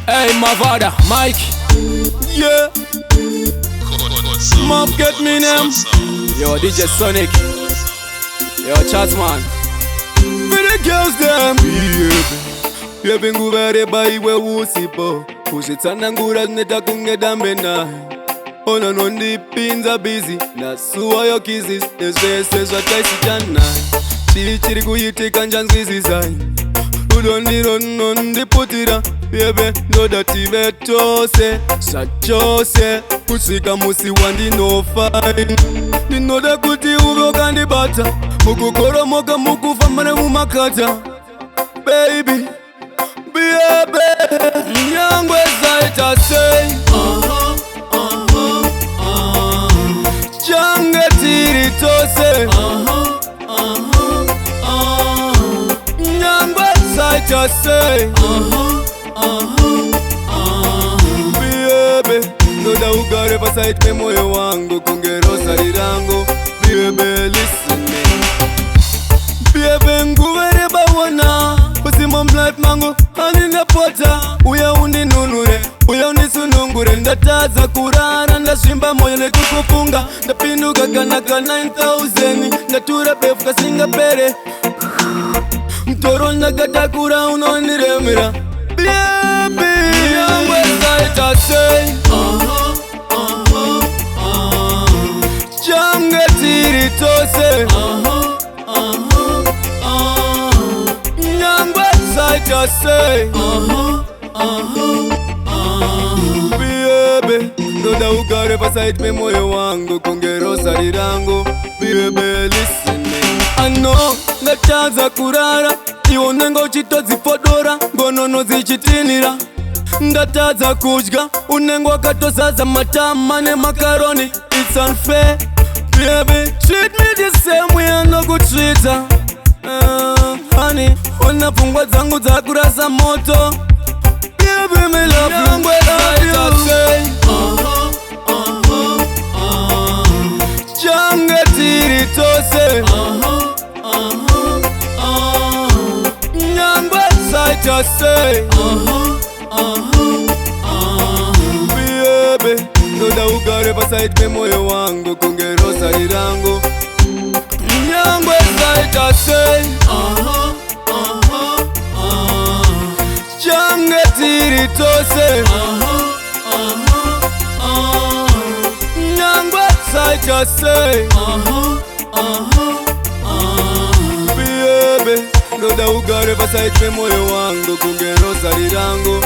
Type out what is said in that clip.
Hey, Mavada, Mike. Yeah. Mob get me name. Yo, DJ Sonic. Yo, Chatsman. For the girls them. Yeah, benguvare bai we usipo. Kushitana ngura neta kungeda mbena. Ono nondi pinza busy. Nasuwa yo kizis. Esese swataisi jana. Chichiri kuyitika njanzizi zai. Udondi putira. Yebe ndoda tibe tose. Sachose. Kusika musi wandi no fine. Dinoda kuti ugo kandi bata. Mukukoro moka mukufa mane mumakata. Baby, baby, nyangwe zaita say. Change tiri tose. Nyangwe zaita say. Baby, noda ugare pasait me moyo wangu kungerosa rirango. Baby, listen me. Baby, nguvere bawana. Pusi mom life mango, hanina pota. Uya undi nunure, uya undi sunungure. Ndataza kurara, ndashimba moyo le kukufunga. Ndapinduka kanaka 9,000. Ndatura befu kasinga pere. Mtoro ndakatakura unoniremira. Baby, yangwe zaita say. Change tiri tose. Nyangwe zaita say. Baby, ndoda ugare pasait me moyo wangu kungerosa rirango. Baby, listen me. I know ndataza kurara. Ionenga uchitozi fodora. Ngonono zichitinira. Ndataza kujga. Unengo wakatosaza matama ne makaroni. It's unfair. Baby, treat me the same way I no go treat her. Honey, unafungwa zangu za kurasa moto. Baby, me love you. Nyangwe zaita say. Change tiri tose. Nyangwe zaita say. Baby, ndoda ugare pasait me moyo wangu kungerosa rirango. Nyangwe zaita say. Change tiri tose. Nyangwe zaita say. Baby, ndoda ugare pasait me moyo wangu kungerosa rirango.